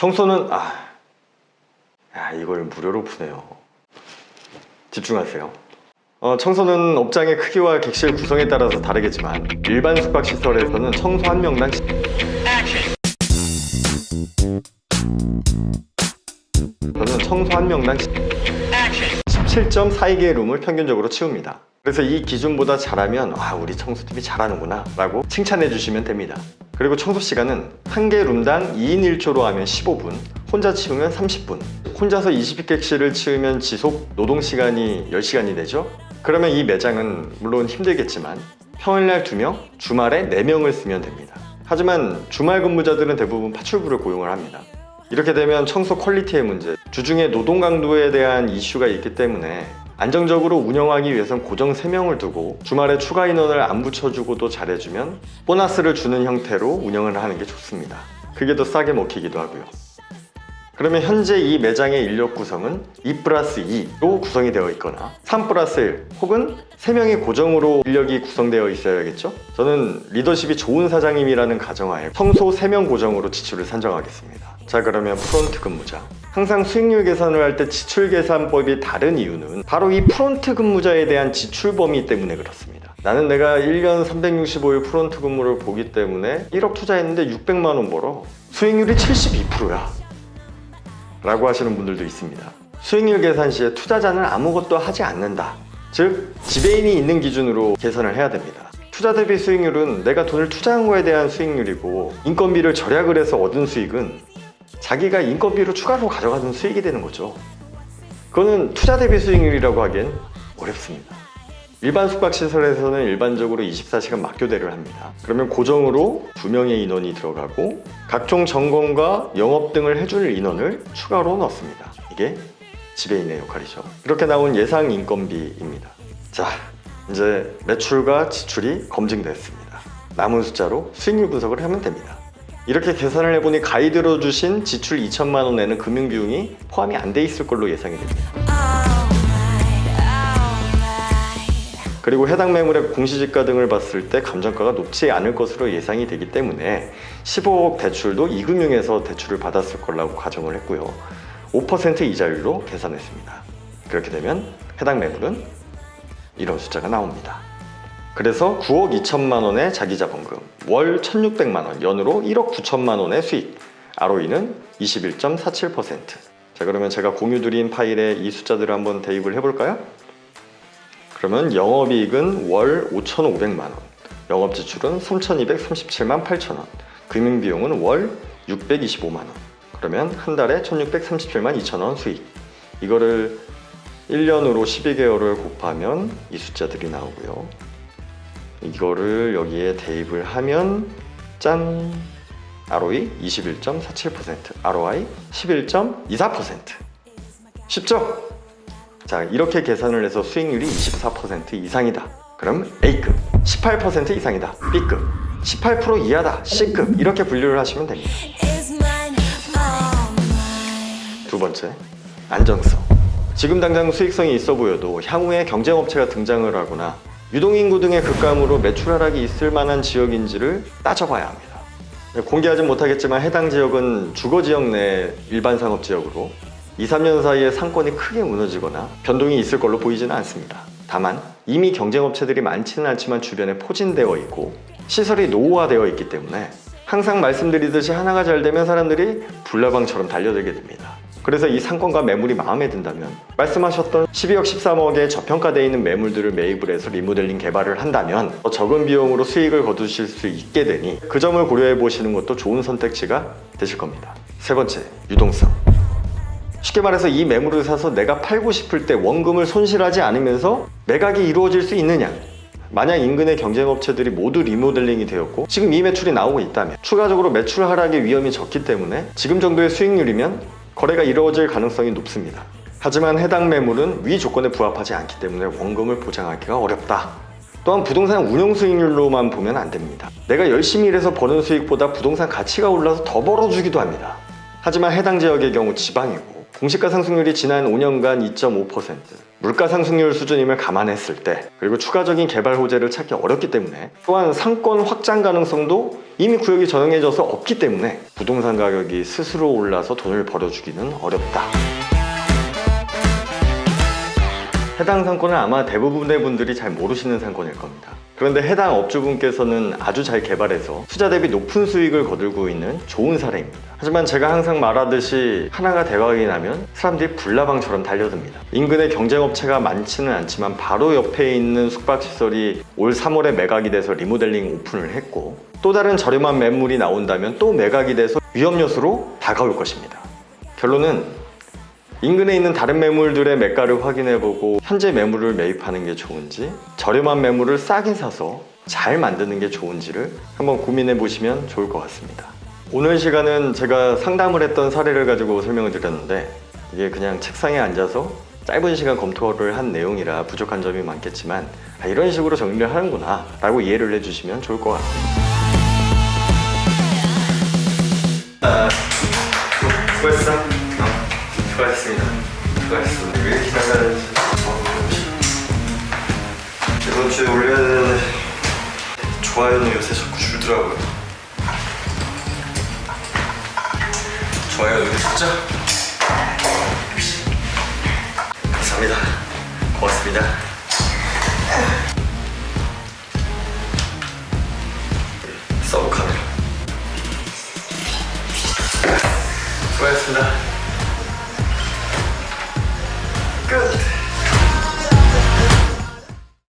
청소는 이걸 무료로 푸네요. 집중하세요. 청소는 업장의 크기와 객실 구성에 따라서 다르겠지만 일반 숙박시설에서는 청소 한 명당 청소 한 명당 17.42개의 룸을 평균적으로 치웁니다. 그래서 이 기준보다 잘하면 우리 청소팀이 잘하는구나 라고 칭찬해 주시면 됩니다. 그리고 청소 시간은 한 개 룸당 2인 1조로 하면 15분, 혼자 치우면 30분, 혼자서 20객실을 치우면 지속 노동시간이 10시간이 되죠. 그러면 이 매장은 물론 힘들겠지만 평일날 2명, 주말에 4명을 쓰면 됩니다. 하지만 주말 근무자들은 대부분 파출부를 고용을 합니다. 이렇게 되면 청소 퀄리티의 문제, 주중에 노동 강도에 대한 이슈가 있기 때문에 안정적으로 운영하기 위해선 고정 3명을 두고 주말에 추가 인원을 안 붙여주고도 잘해주면 보너스를 주는 형태로 운영을 하는 게 좋습니다. 그게 더 싸게 먹히기도 하고요. 그러면 현재 이 매장의 인력 구성은 2+2로 구성이 되어 있거나 3+1 혹은 3명이 고정으로 인력이 구성되어 있어야겠죠? 저는 리더십이 좋은 사장님이라는 가정하에 청소 3명 고정으로 지출을 산정하겠습니다. 자, 그러면 프론트 근무자. 항상 수익률 계산을 할 때 지출 계산법이 다른 이유는 바로 이 프론트 근무자에 대한 지출 범위 때문에 그렇습니다. 나는 내가 1년 365일 프론트 근무를 보기 때문에 1억 투자했는데 600만 원 벌어. 수익률이 72%야. 라고 하시는 분들도 있습니다. 수익률 계산 시에 투자자는 아무것도 하지 않는다. 즉, 지배인이 있는 기준으로 계산을 해야 됩니다. 투자 대비 수익률은 내가 돈을 투자한 거에 대한 수익률이고, 인건비를 절약을 해서 얻은 수익은 자기가 인건비로 추가로 가져가는 수익이 되는 거죠. 그거는 투자 대비 수익률이라고 하기엔 어렵습니다. 일반 숙박시설에서는 일반적으로 24시간 맞교대를 합니다. 그러면 고정으로 2명의 인원이 들어가고 각종 점검과 영업 등을 해줄 인원을 추가로 넣습니다. 이게 지배인의 역할이죠. 이렇게 나온 예상 인건비입니다. 자, 이제 매출과 지출이 검증됐습니다. 남은 숫자로 수익률 분석을 하면 됩니다. 이렇게 계산을 해보니 가이드로 주신 지출 2천만 원에는 금융비용이 포함이 안 돼 있을 걸로 예상이 됩니다. 그리고 해당 매물의 공시지가 등을 봤을 때 감정가가 높지 않을 것으로 예상이 되기 때문에 15억 대출도 이금융에서 대출을 받았을 거라고 가정을 했고요. 5% 이자율로 계산했습니다. 그렇게 되면 해당 매물은 이런 숫자가 나옵니다. 그래서 9억 2천만 원의 자기자본금, 월 1,600만 원, 연으로 1억 9천만 원의 수익, ROE는 21.47%. 자, 그러면 제가 공유드린 파일에 이 숫자들을 한번 대입을 해볼까요? 그러면 영업이익은 월 5,500만 원, 영업지출은 3,237만 8천 원, 금융비용은 월 625만 원. 그러면 한 달에 1,637만 2천 원 수익. 이거를 1년으로 12개월을 곱하면 이 숫자들이 나오고요. 이거를 여기에 대입을 하면 짠! ROE 21.47%, ROI 11.24%. 쉽죠? 자, 이렇게 계산을 해서 수익률이 24% 이상이다. 그럼 A급, 18% 이상이다. B급, 18% 이하다. C급. 이렇게 분류를 하시면 됩니다. 두 번째, 안정성. 지금 당장 수익성이 있어 보여도 향후에 경쟁업체가 등장을 하거나 유동인구 등의 급감으로 매출 하락이 있을 만한 지역인지를 따져봐야 합니다. 공개하진 못하겠지만 해당 지역은 주거지역 내 일반 상업지역으로 2, 3년 사이에 상권이 크게 무너지거나 변동이 있을 걸로 보이지는 않습니다. 다만 이미 경쟁업체들이 많지는 않지만 주변에 포진되어 있고 시설이 노후화되어 있기 때문에 항상 말씀드리듯이 하나가 잘 되면 사람들이 불나방처럼 달려들게 됩니다. 그래서 이 상권과 매물이 마음에 든다면 말씀하셨던 12억 13억의 저평가되어 있는 매물들을 매입을 해서 리모델링 개발을 한다면 더 적은 비용으로 수익을 거두실 수 있게 되니 그 점을 고려해 보시는 것도 좋은 선택지가 되실 겁니다. 세 번째, 유동성. 쉽게 말해서 이 매물을 사서 내가 팔고 싶을 때 원금을 손실하지 않으면서 매각이 이루어질 수 있느냐. 만약 인근의 경쟁업체들이 모두 리모델링이 되었고 지금 이 매출이 나오고 있다면 추가적으로 매출 하락의 위험이 적기 때문에 지금 정도의 수익률이면 거래가 이루어질 가능성이 높습니다. 하지만 해당 매물은 위 조건에 부합하지 않기 때문에 원금을 보장하기가 어렵다. 또한 부동산 운용 수익률로만 보면 안 됩니다. 내가 열심히 일해서 버는 수익보다 부동산 가치가 올라서 더 벌어주기도 합니다. 하지만 해당 지역의 경우 지방이고 공시가 상승률이 지난 5년간 2.5%, 물가 상승률 수준임을 감안했을 때, 그리고 추가적인 개발 호재를 찾기 어렵기 때문에, 또한 상권 확장 가능성도 이미 구역이 정해져서 없기 때문에 부동산 가격이 스스로 올라서 돈을 벌어주기는 어렵다. 해당 상권은 아마 대부분의 분들이 잘 모르시는 상권일 겁니다. 그런데 해당 업주분께서는 아주 잘 개발해서 투자 대비 높은 수익을 거두고 있는 좋은 사례입니다. 하지만 제가 항상 말하듯이 하나가 대박이 나면 사람들이 불나방처럼 달려듭니다. 인근에 경쟁업체가 많지는 않지만 바로 옆에 있는 숙박시설이 올 3월에 매각이 돼서 리모델링 오픈을 했고, 또 다른 저렴한 매물이 나온다면 또 매각이 돼서 위험 요소로 다가올 것입니다. 결론은 인근에 있는 다른 매물들의 매가를 확인해보고 현재 매물을 매입하는 게 좋은지, 저렴한 매물을 싸게 사서 잘 만드는 게 좋은지를 한번 고민해보시면 좋을 것 같습니다. 오늘 시간은 제가 상담을 했던 사례를 가지고 설명을 드렸는데, 이게 그냥 책상에 앉아서 짧은 시간 검토를 한 내용이라 부족한 점이 많겠지만 이런 식으로 정리를 하는구나 라고 이해를 해주시면 좋을 것 같습니다. 수고했어. 수고하셨습니다. 수고하셨습니다. 왜 이렇게 나가는지. 이번 주에 올려야 되는데 좋아요는 요새 자꾸 줄더라고요. 좋아요 여기 숫자. 감사합니다. 고맙습니다. 서브 카메라. 수고하셨습니다.